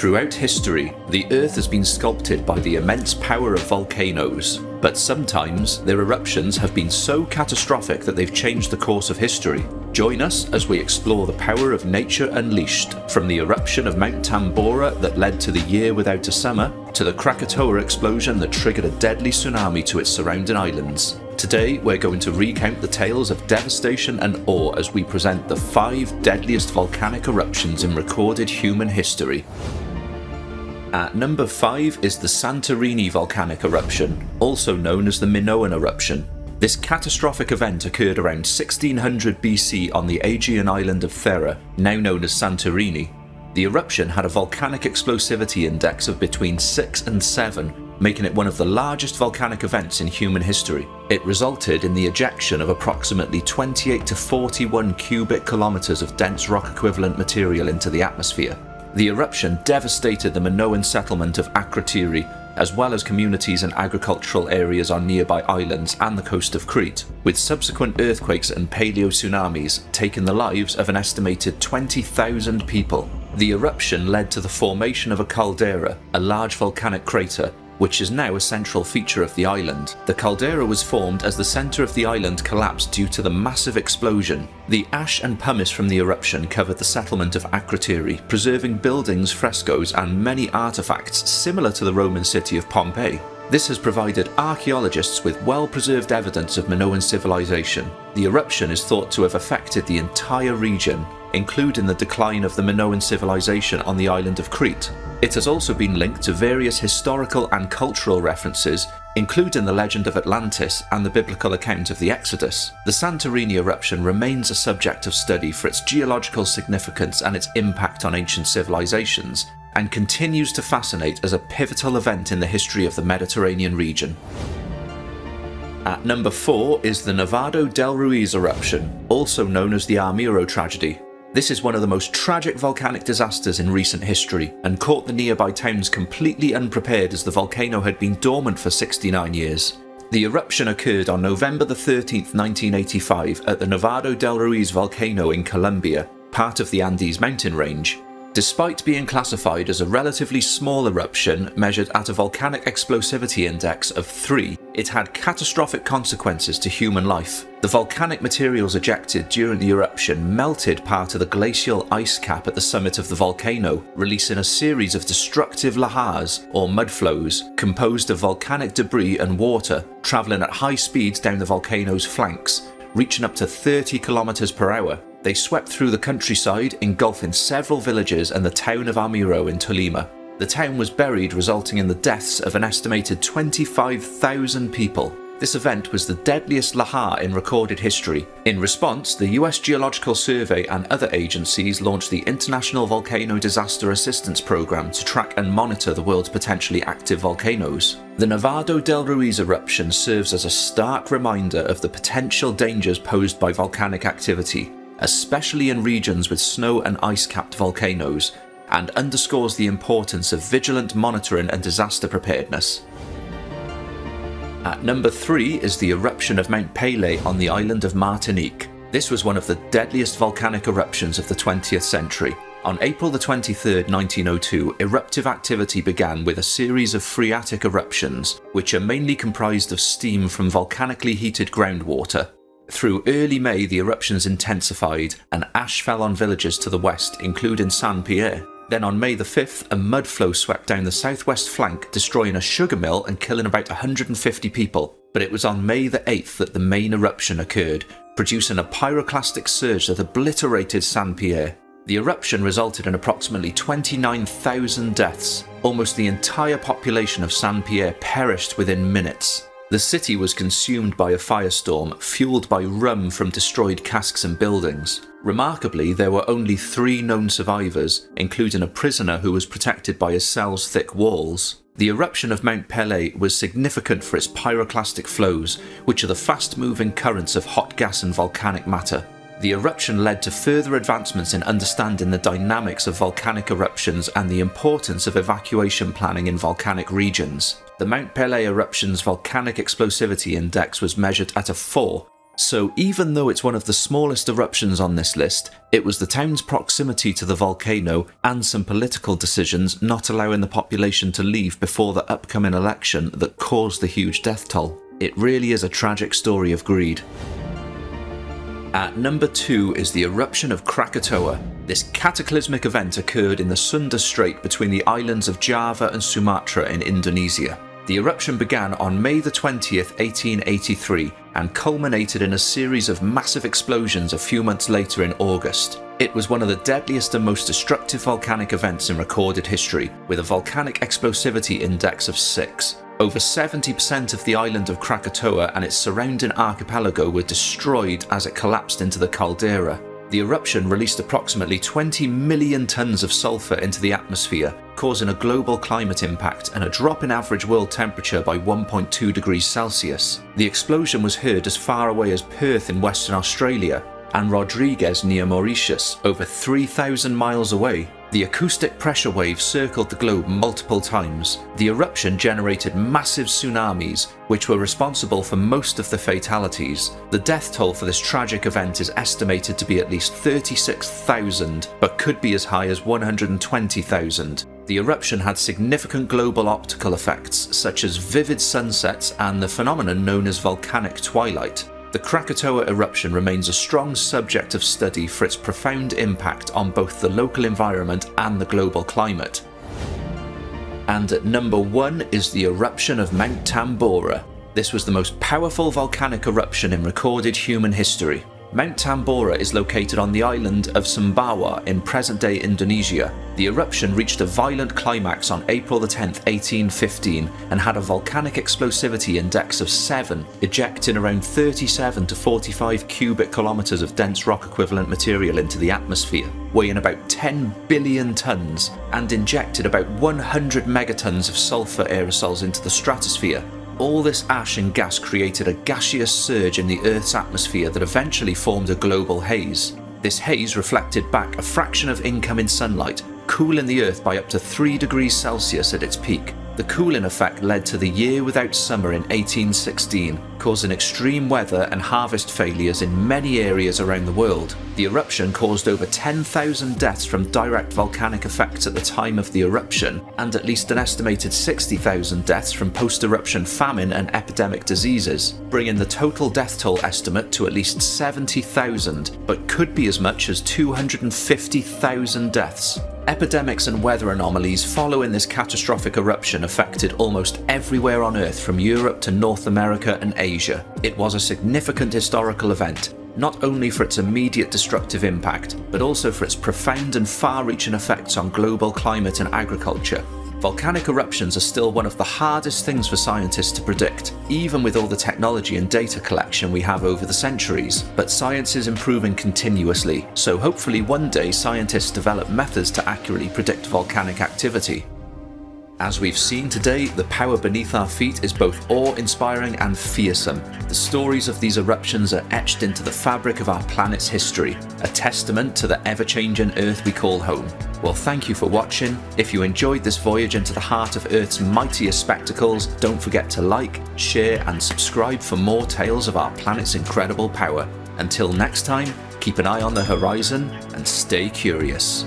Throughout history, the Earth has been sculpted by the immense power of volcanoes, but sometimes their eruptions have been so catastrophic that they've changed the course of history. Join us as we explore the power of nature unleashed, from the eruption of Mount Tambora that led to the year without a summer, to the Krakatoa explosion that triggered a deadly tsunami to its surrounding islands. Today, we're going to recount the tales of devastation and awe as we present the 5 deadliest volcanic eruptions in recorded human history. At number 5 is the Santorini volcanic eruption, also known as the Minoan eruption. This catastrophic event occurred around 1600 BC on the Aegean island of Thera, now known as Santorini. The eruption had a volcanic explosivity index of between 6 and 7, making it one of the largest volcanic events in human history. It resulted in the ejection of approximately 28 to 41 cubic kilometers of dense rock equivalent material into the atmosphere. The eruption devastated the Minoan settlement of Akrotiri, as well as communities and agricultural areas on nearby islands and the coast of Crete, with subsequent earthquakes and paleo-tsunamis taking the lives of an estimated 20,000 people. The eruption led to the formation of a caldera, a large volcanic crater, which is now a central feature of the island. The caldera was formed as the centre of the island collapsed due to the massive explosion. The ash and pumice from the eruption covered the settlement of Akrotiri, preserving buildings, frescoes and many artefacts similar to the Roman city of Pompeii. This has provided archaeologists with well-preserved evidence of Minoan civilization. The eruption is thought to have affected the entire region, including the decline of the Minoan civilization on the island of Crete. It has also been linked to various historical and cultural references, including the legend of Atlantis and the biblical account of the Exodus. The Santorini eruption remains a subject of study for its geological significance and its impact on ancient civilizations, and continues to fascinate as a pivotal event in the history of the Mediterranean region. At number 4 is the Nevado del Ruiz eruption, also known as the Armiro tragedy. This is one of the most tragic volcanic disasters in recent history, and caught the nearby towns completely unprepared as the volcano had been dormant for 69 years. The eruption occurred on November 13, 1985 at the Nevado del Ruiz volcano in Colombia, part of the Andes mountain range. Despite being classified as a relatively small eruption measured at a volcanic explosivity index of 3, it had catastrophic consequences to human life. The volcanic materials ejected during the eruption melted part of the glacial ice cap at the summit of the volcano, releasing a series of destructive lahars, or mudflows, composed of volcanic debris and water, travelling at high speeds down the volcano's flanks, reaching up to 30 kilometers per hour. They swept through the countryside, engulfing several villages and the town of Armiro in Tolima. The town was buried, resulting in the deaths of an estimated 25,000 people. This event was the deadliest lahar in recorded history. In response, the US Geological Survey and other agencies launched the International Volcano Disaster Assistance Program to track and monitor the world's potentially active volcanoes. The Nevado del Ruiz eruption serves as a stark reminder of the potential dangers posed by volcanic activity, especially in regions with snow and ice-capped volcanoes, and underscores the importance of vigilant monitoring and disaster preparedness. At number 3 is the eruption of Mount Pelée on the island of Martinique. This was one of the deadliest volcanic eruptions of the 20th century. On April 23, 1902, eruptive activity began with a series of phreatic eruptions, which are mainly comprised of steam from volcanically heated groundwater. Through early May, the eruptions intensified, and ash fell on villages to the west, including Saint-Pierre. Then on May the 5th, a mudflow swept down the southwest flank, destroying a sugar mill and killing about 150 people. But it was on May the 8th that the main eruption occurred, producing a pyroclastic surge that obliterated Saint-Pierre. The eruption resulted in approximately 29,000 deaths. Almost the entire population of Saint-Pierre perished within minutes. The city was consumed by a firestorm, fueled by rum from destroyed casks and buildings. Remarkably, there were only 3 known survivors, including a prisoner who was protected by his cell's thick walls. The eruption of Mount Pelée was significant for its pyroclastic flows, which are the fast-moving currents of hot gas and volcanic matter. The eruption led to further advancements in understanding the dynamics of volcanic eruptions and the importance of evacuation planning in volcanic regions. The Mount Pelée eruption's volcanic explosivity index was measured at a 4, So even though it's one of the smallest eruptions on this list, it was the town's proximity to the volcano and some political decisions not allowing the population to leave before the upcoming election that caused the huge death toll. It really is a tragic story of greed. At number 2 is the eruption of Krakatoa. This cataclysmic event occurred in the Sunda Strait between the islands of Java and Sumatra in Indonesia. The eruption began on May the 20th, 1883, and culminated in a series of massive explosions a few months later in August. It was one of the deadliest and most destructive volcanic events in recorded history, with a volcanic explosivity index of 6. Over 70% of the island of Krakatoa and its surrounding archipelago were destroyed as it collapsed into the caldera. The eruption released approximately 20 million tons of sulfur into the atmosphere, causing a global climate impact and a drop in average world temperature by 1.2 degrees Celsius. The explosion was heard as far away as Perth in Western Australia and Rodrigues near Mauritius, over 3,000 miles away. The acoustic pressure wave circled the globe multiple times. The eruption generated massive tsunamis, which were responsible for most of the fatalities. The death toll for this tragic event is estimated to be at least 36,000, but could be as high as 120,000. The eruption had significant global optical effects, such as vivid sunsets and the phenomenon known as volcanic twilight. The Krakatoa eruption remains a strong subject of study for its profound impact on both the local environment and the global climate. And at number 1 is the eruption of Mount Tambora. This was the most powerful volcanic eruption in recorded human history. Mount Tambora is located on the island of Sumbawa in present-day Indonesia. The eruption reached a violent climax on April 10, 1815, and had a volcanic explosivity index of 7, ejecting around 37 to 45 cubic kilometers of dense rock-equivalent material into the atmosphere, weighing about 10 billion tons, and injected about 100 megatons of sulfur aerosols into the stratosphere. All this ash and gas created a gaseous surge in the Earth's atmosphere that eventually formed a global haze. This haze reflected back a fraction of incoming sunlight, cooling the Earth by up to 3 degrees Celsius at its peak. The cooling effect led to the year without summer in 1816, causing extreme weather and harvest failures in many areas around the world. The eruption caused over 10,000 deaths from direct volcanic effects at the time of the eruption, and at least an estimated 60,000 deaths from post-eruption famine and epidemic diseases, bringing the total death toll estimate to at least 70,000, but could be as much as 250,000 deaths. Epidemics and weather anomalies following this catastrophic eruption affected almost everywhere on Earth from Europe to North America and Asia. It was a significant historical event, not only for its immediate destructive impact, but also for its profound and far-reaching effects on global climate and agriculture. Volcanic eruptions are still one of the hardest things for scientists to predict, even with all the technology and data collection we have over the centuries. But science is improving continuously, so hopefully one day scientists develop methods to accurately predict volcanic activity. As we've seen today, the power beneath our feet is both awe-inspiring and fearsome. The stories of these eruptions are etched into the fabric of our planet's history, a testament to the ever-changing Earth we call home. Well, thank you for watching. If you enjoyed this voyage into the heart of Earth's mightiest spectacles, don't forget to like, share and subscribe for more tales of our planet's incredible power. Until next time, keep an eye on the horizon and stay curious.